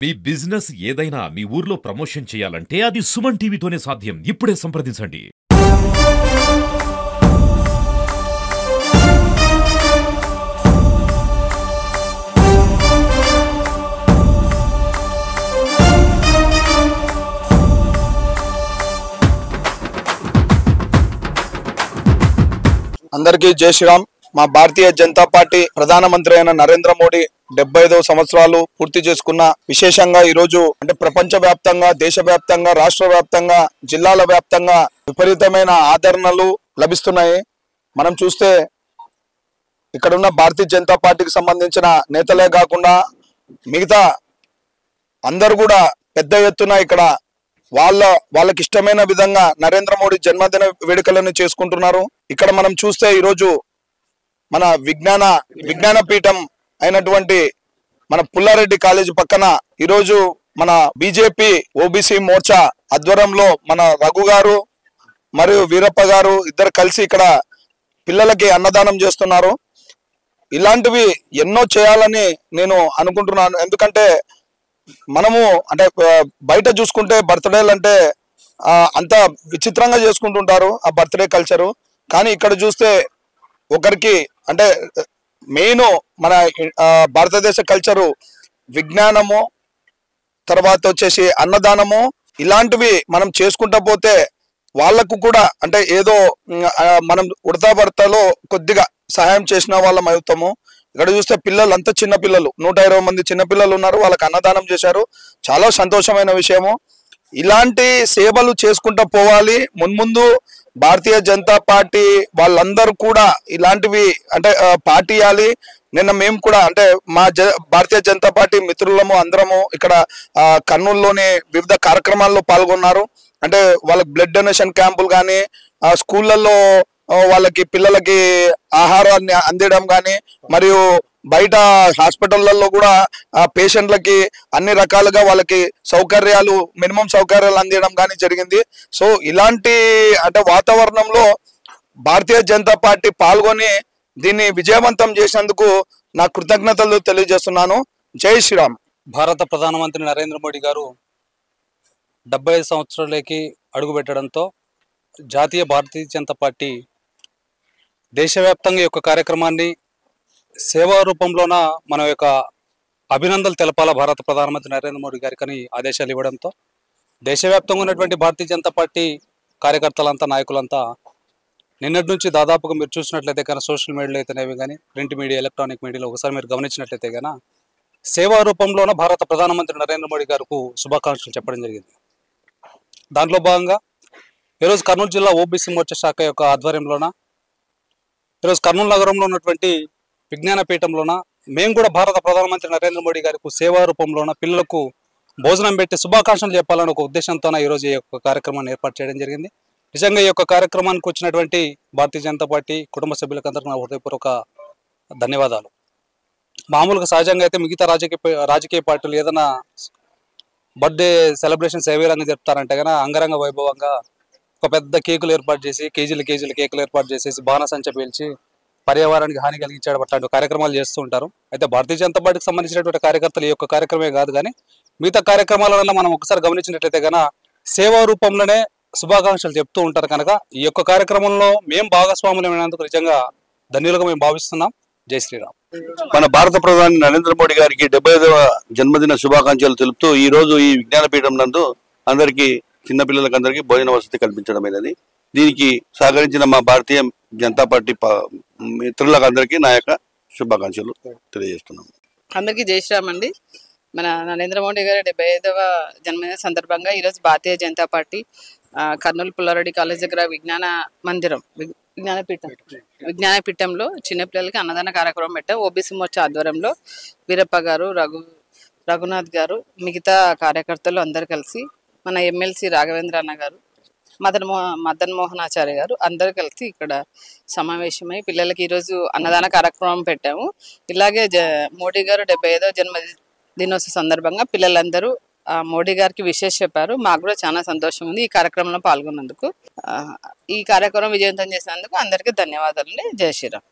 మీ business ఏదైనా మీ ఊర్లో promotion చేయాలంటే అది సుమన్ టీవీతోనే సాధ్యం. ఇప్పుడే సంప్రదించండి. అందరికీ జై శ్రీరామ్. మా భారతీయ జనతా పార్టీ ప్రధానమంత్రి అయిన నరేంద్ర మోడీ 75వ సంవత్సరాలు పూర్తి చేసుకున్న విశేషంగా ఈరోజు అంటే ప్రపంచ వ్యాప్తంగా, దేశవ్యాప్తంగా, రాష్ట్ర వ్యాప్తంగా, జిల్లాల వ్యాప్తంగా విపరీతమైన ఆదరణలు లభిస్తున్నాయి. మనం చూస్తే ఇక్కడ ఉన్న భారతీయ జనతా పార్టీకి సంబంధించిన నేతలే కాకుండా మిగతా అందరూ కూడా పెద్ద ఎత్తున ఇక్కడ వాళ్ళకి ఇష్టమైన విధంగా నరేంద్ర మోడీ జన్మదిన వేడుకలను చేసుకుంటున్నారు. ఇక్కడ మనం చూస్తే ఈరోజు మన విజ్ఞాన పీఠం అయినటువంటి మన పుల్లారెడ్డి కాలేజీ పక్కన ఈరోజు మన బీజేపీ ఓబీసీ మోర్చా ఆధ్వర్యంలో మన రఘు గారు మరియు వీరప్ప గారు ఇద్దరు కలిసి ఇక్కడ పిల్లలకి అన్నదానం చేస్తున్నారు. ఇలాంటివి ఎన్నో చేయాలని నేను అనుకుంటున్నాను. ఎందుకంటే మనము అంటే బయట చూసుకుంటే బర్త్డేలు అంటే అంత విచిత్రంగా చేసుకుంటుంటారు ఆ బర్త్డే కల్చరు. కానీ ఇక్కడ చూస్తే ఒకరికి అంటే మెయిన్ మన భారతదేశ కల్చరు విజ్ఞానము, తర్వాత వచ్చేసి అన్నదానము, ఇలాంటివి మనం చేసుకుంటా పోతే వాళ్ళకు కూడా అంటే ఏదో మనం ఉడతా భర్తలో కొద్దిగా సహాయం చేసిన వాళ్ళం అవుతాము. ఇక్కడ చూస్తే పిల్లలు అంతా చిన్న పిల్లలు 120 మంది చిన్నపిల్లలు ఉన్నారు. వాళ్ళకి అన్నదానం చేశారు. చాలా సంతోషమైన విషయము. ఇలాంటి సేవలు చేసుకుంటూ పోవాలి. మున్ముందు భారతీయ జనతా పార్టీ వాళ్ళందరూ కూడా ఇలాంటివి అంటే పాటియాలి. నిన్న మేము కూడా అంటే మా భారతీయ జనతా పార్టీ మిత్రులము అందరము ఇక్కడ కర్నూలులోని వివిధ కార్యక్రమాల్లో పాల్గొన్నారు. అంటే వాళ్ళకి బ్లడ్ డొనేషన్ క్యాంపులు కానీ, స్కూళ్ళల్లో వాళ్ళకి పిల్లలకి ఆహారాన్ని అందించడం కానీ, మరియు బయట హాస్పిటళ్లలో కూడా పేషెంట్లకి అన్ని రకాలుగా వాళ్ళకి సౌకర్యాలు, మినిమం సౌకర్యాలు అందించడం కానీ జరిగింది. సో ఇలాంటి అంటే వాతావరణంలో భారతీయ జనతా పార్టీ పాల్గొని దీన్ని విజయవంతం చేసినందుకు నా కృతజ్ఞతలు తెలియజేస్తున్నాను. జై శ్రీరామ్. భారత ప్రధానమంత్రి నరేంద్ర మోడీ గారు 75 సంవత్సరాలకి అడుగుపెట్టడంతో జాతీయ భారతీయ జనతా పార్టీ దేశవ్యాప్తంగా ఈ యొక్క కార్యక్రమాన్ని సేవా రూపంలోన మన యొక్క అభినందనలు తెలపాల భారత ప్రధానమంత్రి నరేంద్ర మోడీ గారికి అని ఆదేశాలు ఇవ్వడంతో దేశవ్యాప్తంగా ఉన్నటువంటి భారతీయ జనతా పార్టీ కార్యకర్తలంతా, నాయకులంతా నిన్నటి నుంచి దాదాపుగా మీరు చూసినట్లయితే కానీ సోషల్ మీడియాలో అయితేనేవి కానీ, ప్రింట్ మీడియా, ఎలక్ట్రానిక్ మీడియాలో ఒకసారి మీరు గమనించినట్లయితే కానీ సేవా రూపంలోన భారత ప్రధానమంత్రి నరేంద్ర మోడీ గారికి శుభాకాంక్షలు చెప్పడం జరిగింది. దాంట్లో భాగంగా ఈరోజు కర్నూలు జిల్లా ఓబీసీ మోర్చా శాఖ యొక్క ఆధ్వర్యంలోన ఈరోజు కర్నూలు నగరంలో ఉన్నటువంటి విజ్ఞాన పీఠంలోన మేము కూడా భారత ప్రధానమంత్రి నరేంద్ర మోడీ గారికి సేవా రూపంలోన పిల్లలకు భోజనం పెట్టి శుభాకాంక్షలు చెప్పాలని ఒక ఉద్దేశంతోన ఈరోజు ఈ యొక్క కార్యక్రమాన్ని ఏర్పాటు చేయడం జరిగింది. నిజంగా ఈ యొక్క కార్యక్రమానికి వచ్చినటువంటి భారతీయ జనతా పార్టీ కుటుంబ సభ్యులకందరికీ నా హృదయపూర్వక ధన్యవాదాలు. మామూలుగా సహజంగా అయితే మిగతా రాజకీయ పార్టీలు ఏదైనా బర్త్డే సెలబ్రేషన్స్ ఏ విధంగా జరుపుతారంటే కనుక అంగరంగ వైభవంగా ఒక పెద్ద కేకులు ఏర్పాటు చేసి కేజీల కేకులు ఏర్పాటు చేసేసి బాణసంచ పీల్చి పర్యావరణానికి హాని కలిగించడం అట్లాంటి కార్యక్రమాలు చేస్తూ ఉంటారు. అయితే భారతీయ జనతా పార్టీకి సంబంధించినటువంటి కార్యకర్తలు ఈ యొక్క కార్యక్రమమే కాదు కానీ మిగతా కార్యక్రమాల వల్ల మనం ఒకసారి గమనించినట్లయితే కనుక సేవా రూపంలోనే శుభాకాంక్షలు చెప్తూ ఉంటారు. కనుక ఈ యొక్క కార్యక్రమంలో మేము భాగస్వాములమైనందుకు నిజంగా ధన్యులుగా మేము భావిస్తున్నాం. జై శ్రీరామ్. మన భారత ప్రధాని నరేంద్ర మోడీ గారికి 75వ జన్మదిన శుభాకాంక్షలు తెలుపుతూ ఈ రోజు ఈ విజ్ఞానపీఠం నందు అందరికీ, చిన్నపిల్లలకు అందరికీ భోజన వసతి కల్పించడమైనది. దీనికి సహకరించిన మా భారతీయ జనతా పార్టీ మిత్రులకు అందరికీ నా యొక్క శుభాకాంక్షలు తెలియజేస్తున్నాం. అందరికీ జై శ్రీరామ్ అండి. మన నరేంద్ర మోడీ గారి 75వ జన్మదిన సందర్భంగా ఈరోజు భారతీయ జనతా పార్టీ కర్నూలు పుల్లారెడ్డి కాలేజ్ దగ్గర విజ్ఞానపీఠంలో చిన్నపిల్లలకి అన్నదాన కార్యక్రమం పెట్టాం. ఓబీసీ మోర్చా ఆధ్వర్యంలో వీరప్ప గారు, రఘునాథ్ గారు, మిగతా కార్యకర్తలు అందరు కలిసి, మన ఎమ్మెల్సీ రాఘవేంద్ర అన్న గారు, మదన్ మోహనాచార్య గారు అందరు కలిసి ఇక్కడ సమావేశమై పిల్లలకి ఈరోజు అన్నదాన కార్యక్రమం పెట్టాము. ఇలాగే మోడీ గారు 75వ జన్మదినోత్సవ సందర్భంగా పిల్లలందరూ మోడీ గారికి విషెస్ చెప్పారు. మాకు కూడా చాలా సంతోషం ఉంది ఈ కార్యక్రమంలో పాల్గొన్నందుకు. ఈ కార్యక్రమం విజయవంతం చేసినందుకు అందరికీ ధన్యవాదాలు. జై శ్రీరామ్.